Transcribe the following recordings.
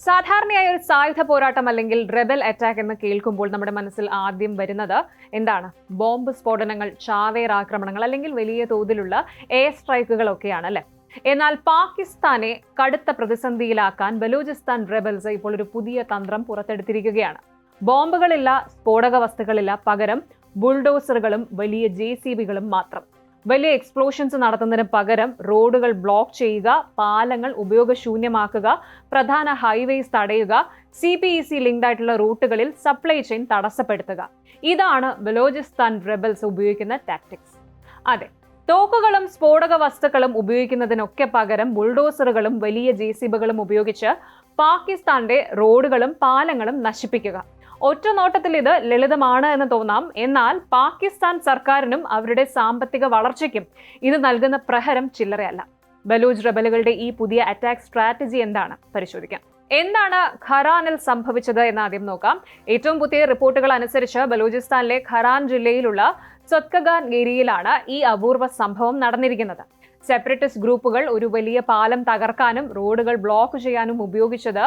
സാധാരണയായി ഒരു സായുധ പോരാട്ടം അല്ലെങ്കിൽ റെബൽ അറ്റാക്ക് എന്ന് കേൾക്കുമ്പോൾ നമ്മുടെ മനസ്സിൽ ആദ്യം വരുന്നത് എന്താണ്? ബോംബ് സ്ഫോടനങ്ങൾ, ചാവേർ ആക്രമണങ്ങൾ അല്ലെങ്കിൽ വലിയ തോതിലുള്ള എയർ സ്ട്രൈക്കുകളൊക്കെയാണ് അല്ലെ. എന്നാൽ പാകിസ്ഥാനെ കടുത്ത പ്രതിസന്ധിയിലാക്കാൻ ബലൂചിസ്ഥാൻ റെബൽസ് ഇപ്പോൾ ഒരു പുതിയ തന്ത്രം പുറത്തെടുത്തിരിക്കുകയാണ്. ബോംബുകളില്ല, സ്ഫോടക വസ്തുക്കളില്ല, പകരം ബുൾഡോസറുകളും വലിയ JCBകളും മാത്രം. വലിയ എക്സ്പ്ലോഷൻസ് നടത്തുന്നതിന് പകരം റോഡുകൾ ബ്ലോക്ക് ചെയ്യുക, പാലങ്ങൾ ഉപയോഗശൂന്യമാക്കുക, പ്രധാന ഹൈവേസ് തടയുക, CPEC ലിങ്ക്ഡ് ആയിട്ടുള്ള റൂട്ടുകളിൽ സപ്ലൈ ചെയിൻ തടസ്സപ്പെടുത്തുക. ഇതാണ് ബലൂചിസ്ഥാൻ റെബൽസ് ഉപയോഗിക്കുന്ന ടാക്ടിക്സ്. അതെ, തോക്കുകളും സ്ഫോടക വസ്തുക്കളും ഉപയോഗിക്കുന്നതിനൊക്കെ പകരം ബുൾഡോസറുകളും വലിയ JCBകളും ഉപയോഗിച്ച് പാകിസ്ഥാന്റെ റോഡുകളും പാലങ്ങളും നശിപ്പിക്കുക. ഒറ്റ നോട്ടത്തിൽ ഇത് ലളിതമാണ് എന്ന് തോന്നാം. എന്നാൽ പാകിസ്ഥാൻ സർക്കാരിനും അവരുടെ സാമ്പത്തിക വളർച്ചയ്ക്കും ഇത് നൽകുന്ന പ്രഹരം ചില്ലറയല്ല. ബലൂച്ച് റെബലുകളുടെ ഈ പുതിയ അറ്റാക്ക് സ്ട്രാറ്റജി എന്താണ് പരിശോധിക്കാം. എന്താണ് ഖറാനിൽ സംഭവിച്ചത് എന്ന് ആദ്യം നോക്കാം. ഏറ്റവും പുതിയ റിപ്പോർട്ടുകൾ അനുസരിച്ച് ബലൂചിസ്ഥാനിലെ ഖറാൻ ജില്ലയിലുള്ള സ്വത്കഗാൻ ഏരിയയിലാണ് ഈ അപൂർവ സംഭവം നടന്നിരിക്കുന്നത്. സെപ്പറേറ്റിസ്റ്റ് ഗ്രൂപ്പുകൾ ഒരു വലിയ പാലം തകർക്കാനും റോഡുകൾ ബ്ലോക്ക് ചെയ്യാനും ഉപയോഗിച്ചത്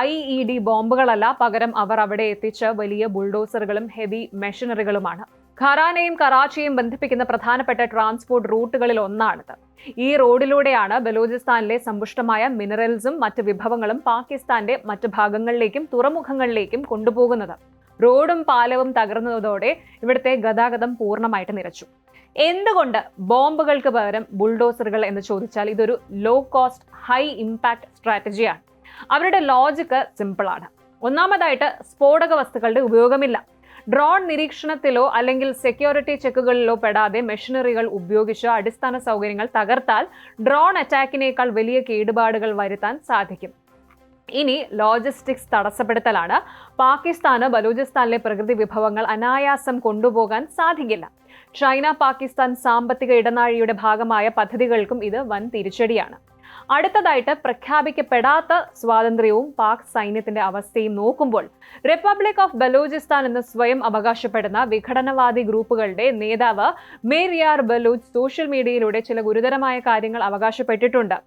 IED ബോംബുകളല്ല, പകരം അവർ അവിടെ എത്തിച്ച വലിയ ബുൾഡോസറുകളും ഹെവി മെഷീനറികളുമാണ്. ഖറാനെയും കറാച്ചിയെയും ബന്ധിപ്പിക്കുന്ന പ്രധാനപ്പെട്ട ട്രാൻസ്പോർട്ട് റൂട്ടുകളിൽ ഒന്നാണിത്. ഈ റോഡിലൂടെയാണ് ബലൂചിസ്ഥാനിലെ സമ്പുഷ്ടമായ മിനറൽസും മറ്റ് വിഭവങ്ങളും പാകിസ്ഥാന്റെ മറ്റ് ഭാഗങ്ങളിലേക്കും തുറമുഖങ്ങളിലേക്കും കൊണ്ടുപോകുന്നത്. റോഡും പാലവും തകർന്നതോടെ ഇവിടുത്തെ ഗതാഗതം പൂർണ്ണമായിട്ട് നിലച്ചു. എന്തുകൊണ്ട് ബോംബുകൾക്ക് പകരം ബുൾഡോസറുകൾ എന്ന് ചോദിച്ചാൽ ഇതൊരു ലോ കോസ്റ്റ് ഹൈ ഇമ്പാക്ട് സ്ട്രാറ്റജിയാണ്. അവരുടെ ലോജിക്ക് സിമ്പിളാണ്. ഒന്നാമതായിട്ട് സ്ഫോടക വസ്തുക്കളുടെ ഉപയോഗമില്ല. ഡ്രോൺ നിരീക്ഷണത്തിലോ അല്ലെങ്കിൽ സെക്യൂരിറ്റി ചെക്കുകളിലോ പെടാതെ മെഷീനറികൾ ഉപയോഗിച്ച് അടിസ്ഥാന സൗകര്യങ്ങൾ തകർത്താൽ ഡ്രോൺ അറ്റാക്കിനേക്കാൾ വലിയ കേടുപാടുകൾ വരുത്താൻ സാധിക്കും. ഇനി ലോജിസ്റ്റിക്സ് തടസ്സപ്പെടുത്തലാണ്. പാകിസ്ഥാന് ബലൂചിസ്ഥാനിലെ പ്രകൃതി വിഭവങ്ങൾ അനായാസം കൊണ്ടുപോകാൻ സാധിക്കില്ല. ചൈന പാകിസ്ഥാൻ സാമ്പത്തിക ഇടനാഴിയുടെ ഭാഗമായ പദ്ധതികൾക്കും ഇത് വൻ തിരിച്ചടിയാണ്. അടുത്തതായിട്ട് പ്രഖ്യാപിക്കപ്പെടാത്ത സ്വാതന്ത്ര്യവും പാക് സൈന്യത്തിന്റെ അവസ്ഥയും നോക്കുമ്പോൾ റിപ്പബ്ലിക് ഓഫ് ബലൂചിസ്ഥാൻ എന്ന് സ്വയം അവകാശപ്പെടുന്ന വിഘടനവാദി ഗ്രൂപ്പുകളുടെ നേതാവ് മേരിയാർ ബലൂച്ച് സോഷ്യൽ മീഡിയയിലൂടെ ചില ഗുരുതരമായ കാര്യങ്ങൾ അവകാശപ്പെട്ടിട്ടുണ്ട്.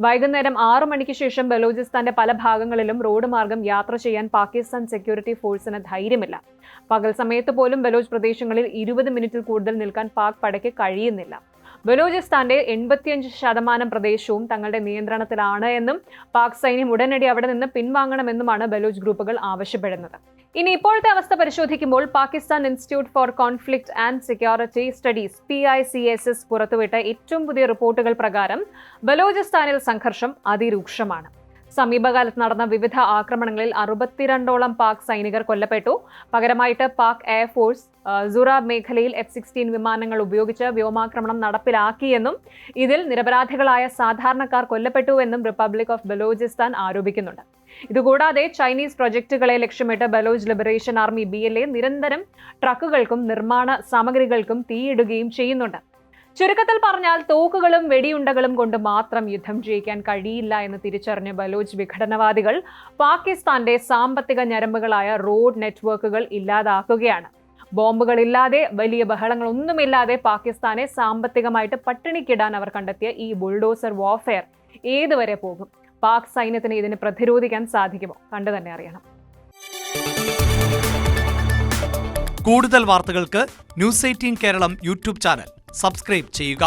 വൈകുന്നേരം 6 മണിക്ക് ശേഷം ബലൂചിസ്ഥാന്റെ പല ഭാഗങ്ങളിലും റോഡ് മാർഗം യാത്ര ചെയ്യാൻ പാകിസ്ഥാൻ സെക്യൂരിറ്റി ഫോഴ്സിന് ധൈര്യമില്ല. പകൽ സമയത്ത് പോലും ബലൂച്ച് പ്രദേശങ്ങളിൽ 20 മിനിറ്റിൽ കൂടുതൽ നിൽക്കാൻ പാക് പടയ്ക്ക് കഴിയുന്നില്ല. ബലൂചിസ്ഥാന്റെ 85% പ്രദേശവും തങ്ങളുടെ നിയന്ത്രണത്തിലാണ് എന്നും പാക് സൈന്യം ഉടനടി അവിടെ നിന്ന് പിൻവാങ്ങണമെന്നുമാണ് ബലൂച്ച് ഗ്രൂപ്പുകൾ ആവശ്യപ്പെടുന്നത്. ഇനി ഇപ്പോഴത്തെ അവസ്ഥ പരിശോധിക്കുമ്പോൾ Pakistan institute four conflict and security studies PICSS പുറത്തുവിട്ട ഏറ്റവും പുതിയ റിപ്പോർട്ടുകൾ പ്രകാരം ബലൂചിസ്ഥാനിൽ സംഘർഷം അതിരൂക്ഷമാണ്. സമീപകാലത്ത് നടന്ന വിവിധ ആക്രമണങ്ങളിൽ 62ഓളം പാക് സൈനികർ കൊല്ലപ്പെട്ടു. പകരമായിട്ട് പാക് എയർഫോഴ്സ് സുറാബ് മേഖലയിൽ F-16 വിമാനങ്ങൾ ഉപയോഗിച്ച് വ്യോമാക്രമണം നടപ്പിലാക്കിയെന്നും ഇതിൽ നിരപരാധികളായ സാധാരണക്കാർ കൊല്ലപ്പെട്ടുവെന്നും റിപ്പബ്ലിക് ഓഫ് ബലൂചിസ്ഥാൻ ആരോപിക്കുന്നുണ്ട്. ഇതുകൂടാതെ ചൈനീസ് പ്രൊജക്ടുകളെ ലക്ഷ്യമിട്ട് ബലൂച്ച് ലിബറേഷൻ ആർമി BLA നിരന്തരം ട്രക്കുകൾക്കും നിർമ്മാണ സാമഗ്രികൾക്കും തീയിടുകയും ചെയ്യുന്നുണ്ട്. ചുരുക്കത്തിൽ പറഞ്ഞാൽ തോക്കുകളും വെടിയുണ്ടകളും കൊണ്ട് മാത്രം യുദ്ധം ജയിക്കാൻ കഴിയില്ല എന്ന് തിരിച്ചറിഞ്ഞ ബലൂച്ച് വിഘടനവാദികൾ പാകിസ്ഥാന്റെ സാമ്പത്തിക ഞരമ്പുകളായ റോഡ് നെറ്റ്വർക്കുകൾ ഇല്ലാതാക്കുകയാണ്. ബോംബുകളില്ലാതെ, വലിയ ബഹളങ്ങളൊന്നുമില്ലാതെ പാകിസ്ഥാനെ സാമ്പത്തികമായിട്ട് പട്ടിണിക്കിടാൻ അവർ കണ്ടെത്തിയ ഈ ബുൾഡോസർ വാർഫെയർ ഏതുവരെ പോകും? പാക് സൈന്യത്തിന് ഇതിനെ പ്രതിരോധിക്കാൻ സാധിക്കുമോ? കണ്ടു തന്നെ അറിയണം. കൂടുതൽ വാർത്തകൾക്ക് News 18 Keralam YouTube channel subscribe ചെയ്യുക.